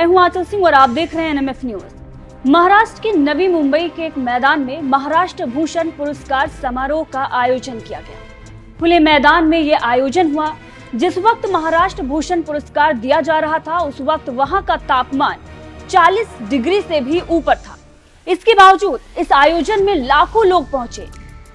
मैं हूं आंचल सिंह और आप देख रहे हैं एनएमएफ न्यूज। महाराष्ट्र के नवी मुंबई के एक मैदान में महाराष्ट्र भूषण पुरस्कार समारोह का आयोजन किया गया। खुले मैदान में यह आयोजन हुआ। जिस वक्त महाराष्ट्र भूषण पुरस्कार दिया जा रहा था उस वक्त वहां का तापमान 40 डिग्री से भी ऊपर था। इसके बावजूद इस आयोजन में लाखों लोग पहुंचे।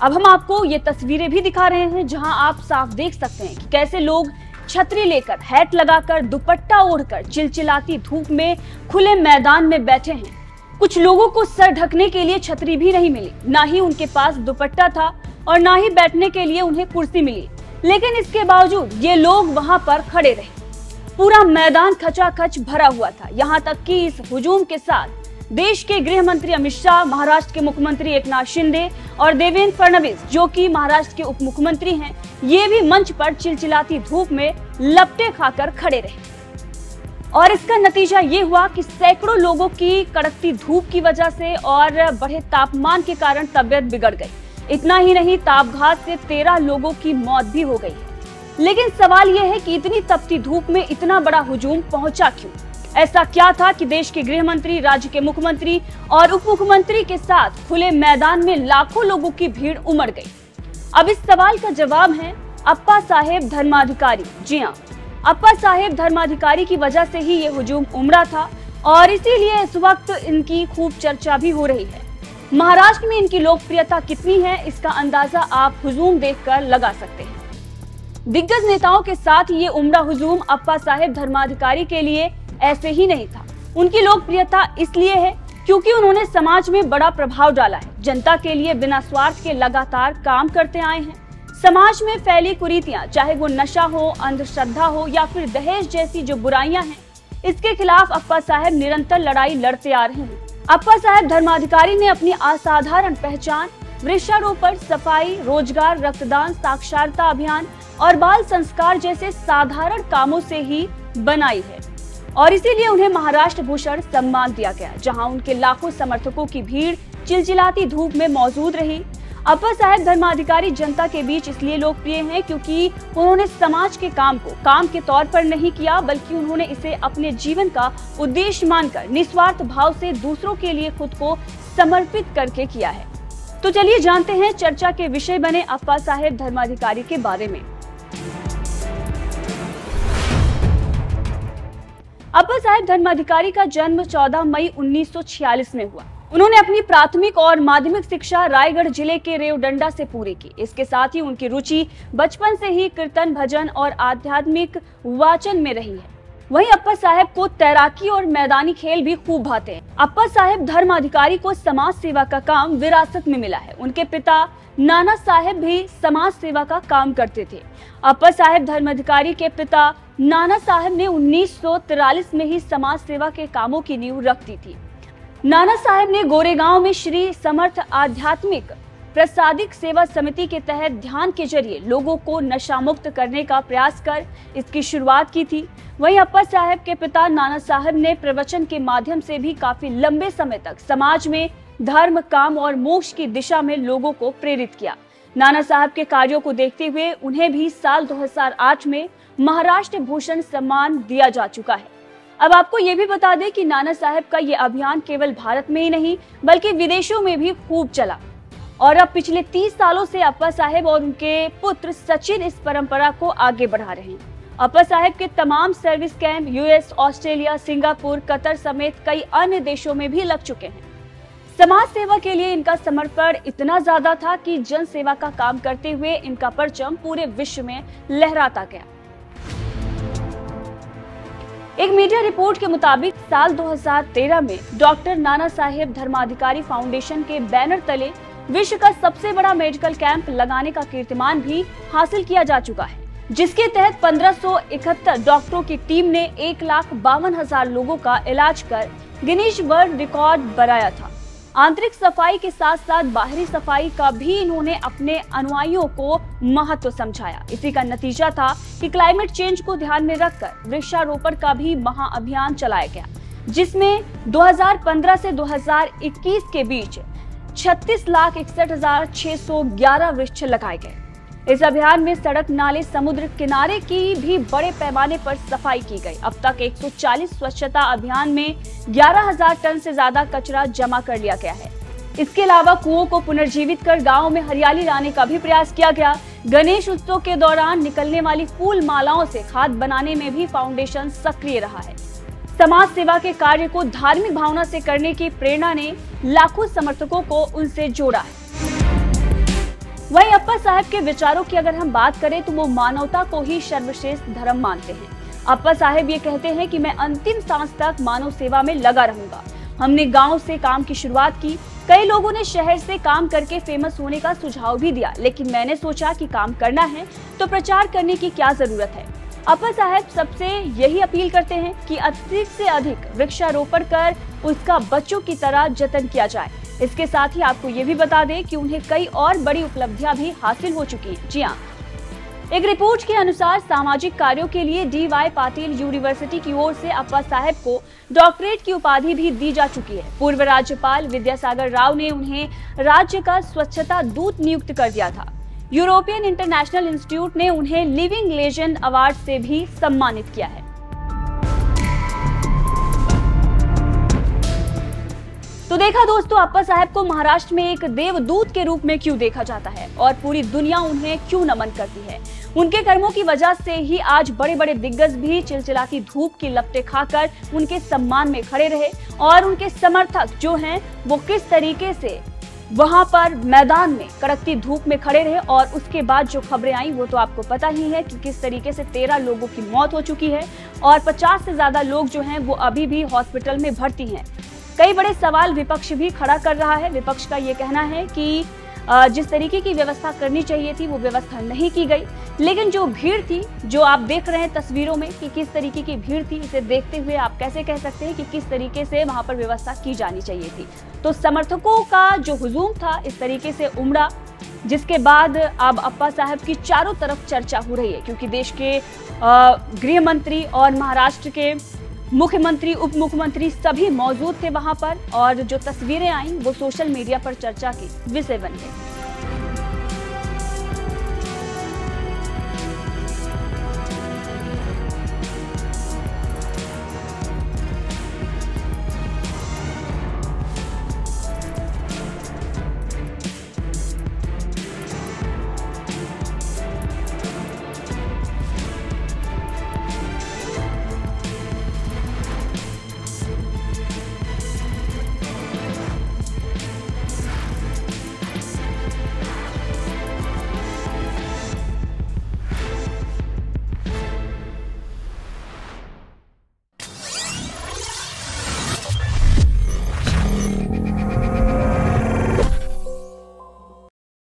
अब हम आपको ये तस्वीरें भी दिखा रहे हैं जहां आप साफ देख सकते हैं कि कैसे लोग छतरी लेकर, हैट लगाकर, दुपट्टा ओढ़कर चिलचिलाती धूप में खुले मैदान में बैठे हैं। कुछ लोगों को सर ढकने के लिए छतरी भी नहीं मिली, ना ही उनके पास दुपट्टा था और ना ही बैठने के लिए उन्हें कुर्सी मिली। लेकिन इसके बावजूद ये लोग वहां पर खड़े रहे। पूरा मैदान खचाखच भरा हुआ था। यहाँ तक कि इस हुजूम के साथ देश के गृह मंत्री अमित शाह, महाराष्ट्र के मुख्यमंत्री एकनाथ शिंदे और देवेंद्र फडणवीस जो कि महाराष्ट्र के उप मुख्यमंत्री हैं, ये भी मंच पर चिलचिलाती धूप में लपटे खाकर खड़े रहे। और इसका नतीजा ये हुआ कि सैकड़ों लोगों की कड़कती धूप की वजह से और बढ़े तापमान के कारण तबियत बिगड़ गई। इतना ही नहीं, तापघात से 13 लोगों की मौत भी हो गई है। लेकिन सवाल यह है कि इतनी तपती धूप में इतना बड़ा हुजूम पहुंचा क्यों? ऐसा क्या था कि देश के गृह मंत्री, राज्य के मुख्यमंत्री और उप मुख्यमंत्री के साथ खुले मैदान में लाखों लोगों की भीड़ उमड़ गई? अब इस सवाल का जवाब है अप्पा साहेब धर्माधिकारी। जी हाँ, अप्पा साहेब धर्माधिकारी की वजह से ही ये हुजूम उमड़ा था और इसीलिए इस वक्त इनकी खूब चर्चा भी हो रही है। महाराष्ट्र में इनकी लोकप्रियता कितनी है इसका अंदाजा आप हुजूम देखकर लगा सकते हैं। दिग्गज नेताओं के साथ ये उमड़ा हुजूम अप्पा साहेब धर्माधिकारी के लिए ऐसे ही नहीं था। उनकी लोकप्रियता इसलिए है क्योंकि उन्होंने समाज में बड़ा प्रभाव डाला है। जनता के लिए बिना स्वार्थ के लगातार काम करते आए हैं। समाज में फैली कुरीतियां, चाहे वो नशा हो, अंधश्रद्धा हो या फिर दहेज जैसी जो बुराइयां हैं, इसके खिलाफ अप्पा साहेब निरंतर लड़ाई लड़ते आ रहे हैं। अप्पा साहेब धर्माधिकारी ने अपनी असाधारण पहचान वृक्षारोपण, सफाई, रोजगार, रक्तदान, साक्षरता अभियान और बाल संस्कार जैसे साधारण कामों से ही बनाई है और इसीलिए उन्हें महाराष्ट्र भूषण सम्मान दिया गया, जहां उनके लाखों समर्थकों की भीड़ चिलचिलाती धूप में मौजूद रही। अप्पा साहेब धर्माधिकारी जनता के बीच इसलिए लोकप्रिय हैं क्योंकि उन्होंने समाज के काम को काम के तौर पर नहीं किया, बल्कि उन्होंने इसे अपने जीवन का उद्देश्य मानकर निस्वार्थ भाव से दूसरों के लिए खुद को समर्पित करके किया है। तो चलिए जानते हैं चर्चा के विषय बने अप्पा साहेब धर्माधिकारी के बारे में। अप्पा साहेब धर्माधिकारी का जन्म 14 मई 1946 में हुआ। उन्होंने अपनी प्राथमिक और माध्यमिक शिक्षा रायगढ़ जिले के रेवडंडा से पूरी की। इसके साथ ही उनकी रुचि बचपन से ही कीर्तन, भजन और आध्यात्मिक वाचन में रही है। वहीं अप्पा साहेब को तैराकी और मैदानी खेल भी खूब भाते हैं। अप्पा साहेब धर्माधिकारी को समाज सेवा का काम विरासत में मिला है। उनके पिता नाना साहेब भी समाज सेवा का काम करते थे। अप्पा साहेब धर्माधिकारी के पिता नाना साहेब ने 1943 में ही समाज सेवा के कामों की नींव रख दी थी। नाना साहेब ने गोरेगांव में श्री समर्थ आध्यात्मिक प्रसादिक सेवा समिति के तहत ध्यान के जरिए लोगों को नशा मुक्त करने का प्रयास कर इसकी शुरुआत की थी। वहीं अप्पा साहेब के पिता नाना साहेब ने प्रवचन के माध्यम से भी काफी लंबे समय तक समाज में धर्म, काम और मोक्ष की दिशा में लोगों को प्रेरित किया। नाना साहब के कार्यों को देखते हुए उन्हें भी साल 2008 में महाराष्ट्र भूषण सम्मान दिया जा चुका है। अब आपको ये भी बता दें कि नाना साहब का ये अभियान केवल भारत में ही नहीं बल्कि विदेशों में भी खूब चला और अब पिछले 30 सालों से अप्पा साहेब और उनके पुत्र सचिन इस परंपरा को आगे बढ़ा रहे हैं। अप्पा साहेब के तमाम service camp US, Australia, Singapore, Qatar समेत कई अन्य देशों में भी लग चुके हैं। समाज सेवा के लिए इनका समर्पण इतना ज्यादा था कि जन सेवा का काम करते हुए इनका परचम पूरे विश्व में लहराता गया। एक मीडिया रिपोर्ट के मुताबिक साल 2013 में डॉक्टर नाना साहेब धर्माधिकारी फाउंडेशन के बैनर तले विश्व का सबसे बड़ा मेडिकल कैंप लगाने का कीर्तिमान भी हासिल किया जा चुका है, जिसके तहत 1571 डॉक्टरों की टीम ने 1,52,000 लोगों का इलाज कर गिनीज वर्ल्ड रिकॉर्ड बनाया था। आंतरिक सफाई के साथ साथ बाहरी सफाई का भी इन्होंने अपने अनुयायियों को महत्व समझाया। इसी का नतीजा था कि क्लाइमेट चेंज को ध्यान में रखकर वृक्षारोपण का भी महाअभियान चलाया गया, जिसमें 2015 से 2021 के बीच 36,61,611 वृक्ष लगाए गए। इस अभियान में सड़क, नाले, समुद्र किनारे की भी बड़े पैमाने पर सफाई की गई। अब तक 140 स्वच्छता अभियान में 11,000 टन से ज्यादा कचरा जमा कर लिया गया है। इसके अलावा कुओं को पुनर्जीवित कर गांव में हरियाली लाने का भी प्रयास किया गया। गणेश उत्सव के दौरान निकलने वाली फूल मालाओं से खाद बनाने में भी फाउंडेशन सक्रिय रहा है। समाज सेवा के कार्य को धार्मिक भावना से करने की प्रेरणा ने लाखों समर्थकों को उनसे जोड़ा है। वहीं अप्पा साहब के विचारों की अगर हम बात करें तो वो मानवता को ही सर्वश्रेष्ठ धर्म मानते हैं। अप्पा साहब ये कहते हैं कि मैं अंतिम सांस तक मानव सेवा में लगा रहूंगा। हमने गांव से काम की शुरुआत की। कई लोगों ने शहर से काम करके फेमस होने का सुझाव भी दिया, लेकिन मैंने सोचा कि काम करना है तो प्रचार करने की क्या जरूरत है। अप्पा साहब सबसे यही अपील करते हैं कि अधिक से अधिक वृक्षारोपण कर उसका बच्चों की तरह जतन किया जाए। इसके साथ ही आपको ये भी बता दें कि उन्हें कई और बड़ी उपलब्धियां भी हासिल हो चुकी हैं। जी हाँ, एक रिपोर्ट के अनुसार सामाजिक कार्यों के लिए DY पाटिल यूनिवर्सिटी की ओर से अप्पा साहब को डॉक्टरेट की उपाधि भी दी जा चुकी है। पूर्व राज्यपाल विद्यासागर राव ने उन्हें राज्य का स्वच्छता दूत नियुक्त कर दिया था। यूरोपियन इंटरनेशनल इंस्टीट्यूट ने उन्हें लिविंग लेजेंड अवार्ड से भी सम्मानित किया है। तो देखा दोस्तों, अप्पा साहब को महाराष्ट्र में एक देवदूत के रूप में क्यों देखा जाता है और पूरी दुनिया उन्हें क्यों नमन करती है। उनके कर्मों की वजह से ही आज बड़े बड़े दिग्गज भी चिलचिलाती धूप की लपटें खाकर उनके सम्मान में खड़े रहे और उनके समर्थक जो हैं वो किस तरीके से वहां पर मैदान में कड़कती धूप में खड़े रहे। और उसके बाद जो खबरें आई वो तो आपको पता ही है कि किस तरीके से 13 लोगों की मौत हो चुकी है और 50 से ज्यादा लोग जो हैं वो अभी भी हॉस्पिटल में भर्ती हैं। कई बड़े सवाल विपक्ष भी खड़ा कर रहा है। विपक्ष का ये कहना है कि जिस तरीके की व्यवस्था करनी चाहिए थी वो व्यवस्था नहीं की गई, लेकिन जो भीड़ थी, जो आप देख रहे हैं तस्वीरों में कि किस तरीके की भीड़ थी, इसे देखते हुए आप कैसे कह सकते हैं कि किस तरीके से वहां पर व्यवस्था की जानी चाहिए थी। तो समर्थकों का जो हुजूम था इस तरीके से उमड़ा, जिसके बाद अब अप्पा साहब की चारों तरफ चर्चा हो रही है, क्योंकि देश के गृह मंत्री और महाराष्ट्र के मुख्यमंत्री, उप मुख्यमंत्री सभी मौजूद थे वहां पर और जो तस्वीरें आई वो सोशल मीडिया पर चर्चा की विषय बन गई।